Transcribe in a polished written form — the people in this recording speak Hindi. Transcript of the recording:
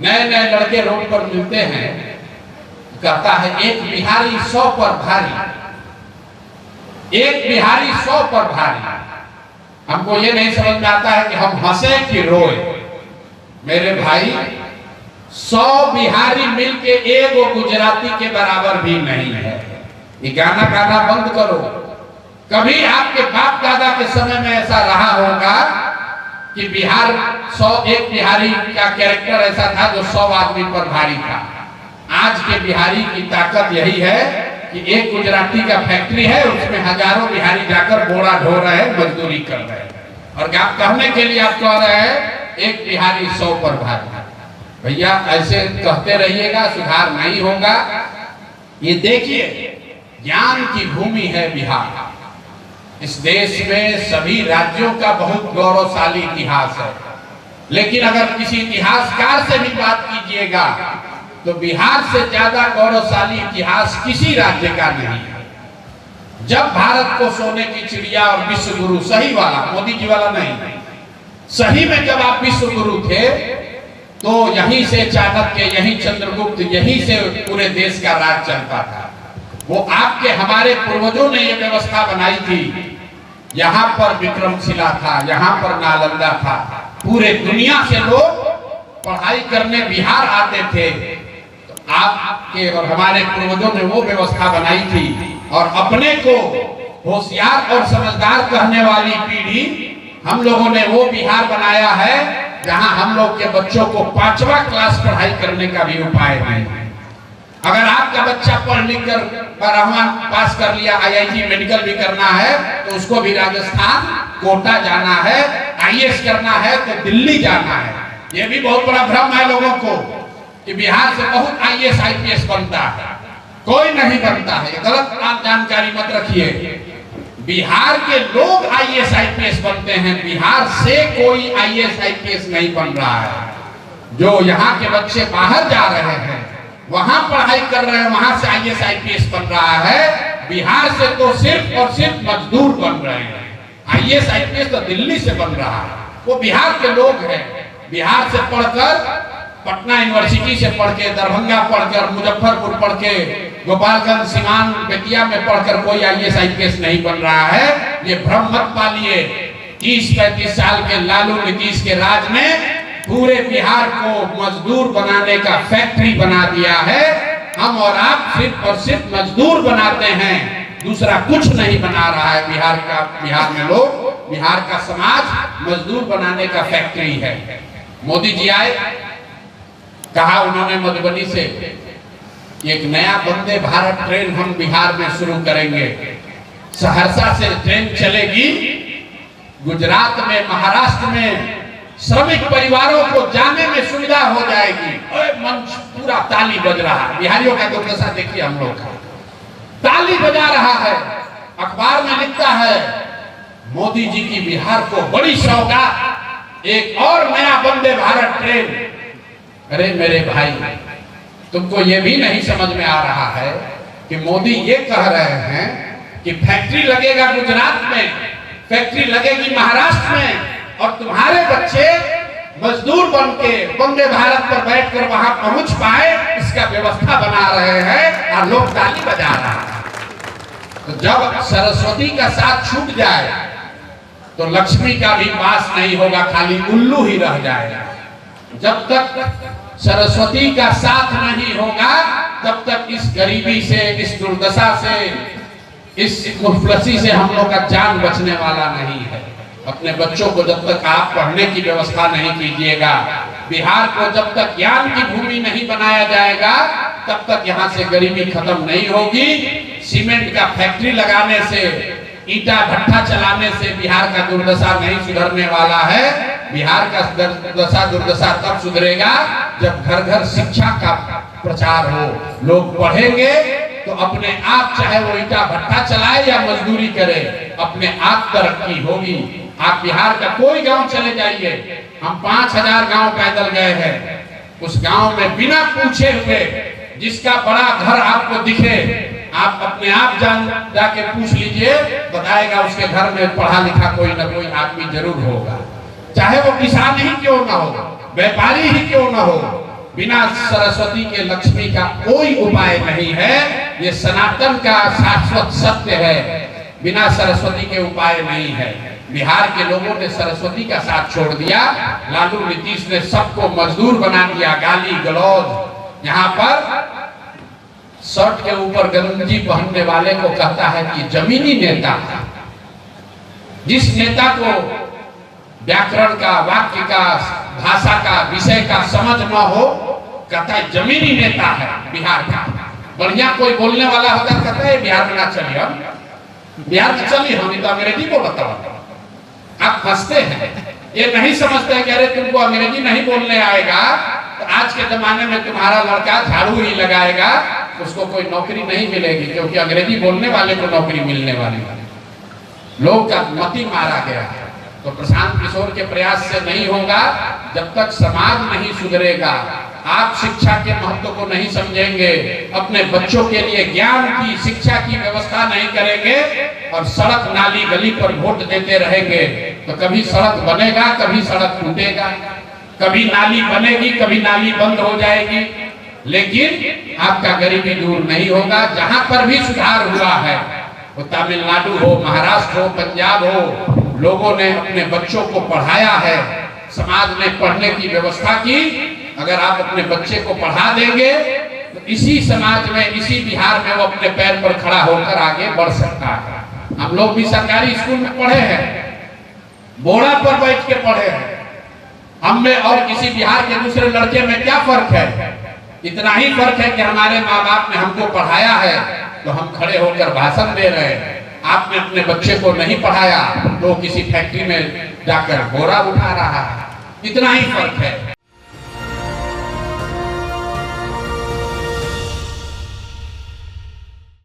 नए नए लड़के रोड पर मिलते हैं, कहता है एक बिहारी 100 पर भारी, एक बिहारी 100 पर भारी। हमको ये नहीं समझ में आता है कि हम हंसे कि रोए। मेरे भाई 100 बिहारी मिलके एक गुजराती के बराबर भी नहीं है। ये गाना गाना बंद करो। कभी आपके बाप दादा के समय में ऐसा रहा होगा कि बिहार 100 एक बिहारी का कैरेक्टर ऐसा था जो 100 आदमी पर भारी था। आज के बिहारी की ताकत यही है कि एक गुजराती का फैक्ट्री है, उसमें हजारों बिहारी जाकर बोरा ढो रहे हैं, मजदूरी कर रहे हैं, और आप कहने के लिए आप कह रहे हैं एक बिहारी 100 पर भारी। भैया ऐसे कहते रहिएगा, सुधार नहीं होगा। ये देखिए, ज्ञान की भूमि है बिहार। इस देश में सभी राज्यों का बहुत गौरवशाली इतिहास है, लेकिन अगर किसी इतिहासकार से भी बात कीजिएगा तो बिहार से ज्यादा गौरवशाली इतिहास किसी राज्य का नहीं है। जब भारत को सोने की चिड़िया और विश्व गुरु, सही वाला, मोदी जी वाला नहीं, सही में जब आप विश्व गुरु थे तो यहीं से चाणक्य, यहीं चंद्रगुप्त, यहीं से पूरे देश का राज चलता था। वो आपके हमारे पूर्वजों ने ये व्यवस्था बनाई थी। यहाँ पर विक्रमशिला था, यहाँ पर नालंदा था, पूरे दुनिया से लोग पढ़ाई करने बिहार आते थे। तो आपके और हमारे पूर्वजों ने वो व्यवस्था बनाई थी, और अपने को होशियार और समझदार कहने वाली पीढ़ी हम लोगों ने वो बिहार बनाया है जहां हम लोग के बच्चों को 5वां क्लास पढ़ाई करने का भी उपाय नहीं है। अगर आपका बच्चा पढ़ लिख कर 12वां पास कर लिया, IIT मेडिकल भी करना है तो उसको भी राजस्थान कोटा जाना है, IAS करना है तो दिल्ली जाना है। ये भी बहुत बड़ा भ्रम है लोगों को कि बिहार से बहुत IAS IPS बनता है। कोई नहीं बनता है, गलत जानकारी मत रखिए। बिहार के लोग IAS IPS बनते हैं, बिहार से कोई IAS IPS नहीं बन रहा है। जो यहाँ के बच्चे बाहर जा रहे हैं, वहां पढ़ाई कर रहे हैं, वहां से IAS IPS बन रहा है। बिहार से तो सिर्फ और सिर्फ मजदूर बन रहे हैं। IAS IPS तो दिल्ली से बन रहा है, वो बिहार के लोग हैं। बिहार से पढ़कर, पटना यूनिवर्सिटी से पढ़ के, दरभंगा पढ़कर, मुजफ्फरपुर पढ़ के, गोपालगंज, सीवान, बेतिया में पढ़कर कोई IAS IPS नहीं बन रहा है। ये भ्रम मत पालिए। 30-35 साल के लालू नीतीश के राज ने पूरे बिहार को मजदूर बनाने का फैक्ट्री बना दिया है। हम और आप सिर्फ और सिर्फ मजदूर बनाते हैं, दूसरा कुछ नहीं बना रहा है बिहार का। बिहार में लोग, बिहार का समाज मजदूर बनाने का फैक्ट्री है। मोदी जी आए, कहा उन्होंने मधुबनी से कि एक नया वंदे भारत ट्रेन हम बिहार में शुरू करेंगे। सहरसा से ट्रेन चलेगी, गुजरात में, महाराष्ट्र में श्रमिक परिवारों को जाने में सुविधा हो जाएगी। मंच पूरा ताली बज रहा है। बिहारियों का दुर्दशा देखिए, हम लोग का ताली बजा रहा है। अखबार में लिखता है मोदी जी की बिहार को बड़ी सौगात, एक और नया वंदे भारत ट्रेन। अरे मेरे भाई, तुमको ये भी नहीं समझ में आ रहा है कि मोदी ये कह रहे हैं कि फैक्ट्री लगेगा गुजरात में, फैक्ट्री लगेगी महाराष्ट्र में, और तुम्हारे बच्चे मजदूर बन के वंदे भारत पर बैठकर वहां पहुंच पाए, इसका व्यवस्था बना रहे हैं और लोग ताली बजा रहा है। तो जब सरस्वती का साथ छूट जाए तो लक्ष्मी का भी पास नहीं होगा, खाली उल्लू ही रह जाएगा। जब तक सरस्वती का साथ नहीं होगा तब तक इस गरीबी से, इस दुर्दशा से, इस मुफलसी से हम लोग का जान बचने वाला नहीं है। अपने बच्चों को जब तक आप पढ़ने की व्यवस्था नहीं कीजिएगा, बिहार को जब तक ज्ञान की भूमि नहीं बनाया जाएगा, तब तक यहाँ से गरीबी खत्म नहीं होगी। सीमेंट का फैक्ट्री लगाने से, ईटा भट्ठा चलाने से बिहार का दुर्दशा नहीं सुधरने वाला है। बिहार का दुर्दशा तब सुधरेगा जब घर घर शिक्षा का प्रचार हो, लोग पढ़ेंगे तो अपने आप, चाहे वो ईटा भट्ठा चलाए या मजदूरी करे, अपने आप तरक्की होगी। आप बिहार का कोई गांव चले जाइए, हम 5000 गांव पैदल गए हैं, उस गांव में बिना पूछे हुए जिसका बड़ा घर आपको दिखे, आप अपने आप जाके पूछ लीजिए, बताएगा उसके घर में पढ़ा लिखा कोई ना कोई आदमी जरूर होगा। चाहे वो किसान ही क्यों ना हो, व्यापारी ही क्यों ना हो, बिना सरस्वती के लक्ष्मी का कोई उपाय नहीं है। ये सनातन का शाश्वत सत्य है, बिना सरस्वती के उपाय नहीं है। बिहार के लोगों ने सरस्वती का साथ छोड़ दिया। लालू नीतीश ने सबको मजदूर बना दिया, गाली गलौज। यहाँ पर शर्ट के ऊपर गंजी पहनने वाले को कहता है कि जमीनी नेता है। जिस नेता को व्याकरण का, वाक्य का, भाषा का, विषय का समझ न हो, कहता है जमीनी नेता है बिहार का। बढ़िया कोई बोलने वाला होता कहता है बिहार में ना चलिए, हम बिहार में चलिए, हम तो अंग्रेजी बोलता हूं। आप फंसते हैं, ये नहीं समझते हैं कि अरे तुमको अंग्रेजी नहीं बोलने आएगा तो आज के जमाने में तुम्हारा लड़का झाड़ू ही लगाएगा, उसको कोई नौकरी नहीं मिलेगी, क्योंकि अंग्रेजी बोलने वाले को नौकरी मिलने वाली है। लोग का मति मारा गया है। तो प्रशांत किशोर के प्रयास से नहीं होगा जब तक समाज नहीं सुधरेगा। आप शिक्षा के महत्व को नहीं समझेंगे, अपने बच्चों के लिए ज्ञान की, शिक्षा की व्यवस्था नहीं करेंगे और सड़क नाली गली पर वोट देते रहेंगे तो कभी सड़क बनेगा, कभी सड़क टूटेगा, कभी नाली बनेगी, कभी नाली बंद हो जाएगी, लेकिन आपका गरीबी दूर नहीं होगा। जहां पर भी सुधार हुआ है, वो तमिलनाडु हो, महाराष्ट्र हो, पंजाब हो, लोगों ने अपने बच्चों को पढ़ाया है, समाज ने पढ़ने की व्यवस्था की। अगर आप अपने बच्चे को पढ़ा देंगे तो इसी समाज में, इसी बिहार में वो अपने पैर पर खड़ा होकर आगे बढ़ सकता है। हम लोग भी सरकारी स्कूल में पढ़े हैं, बोरा पर बैठ के पढ़े हैं। हम में और किसी बिहार के दूसरे लड़के में क्या फर्क है? इतना ही फर्क है कि हमारे माँ बाप ने हमको पढ़ाया है तो हम खड़े होकर भाषण दे रहे हैं। आपने अपने बच्चे को नहीं पढ़ाया तो किसी फैक्ट्री में जाकर बोरा उठा रहा है। इतना ही फर्क है।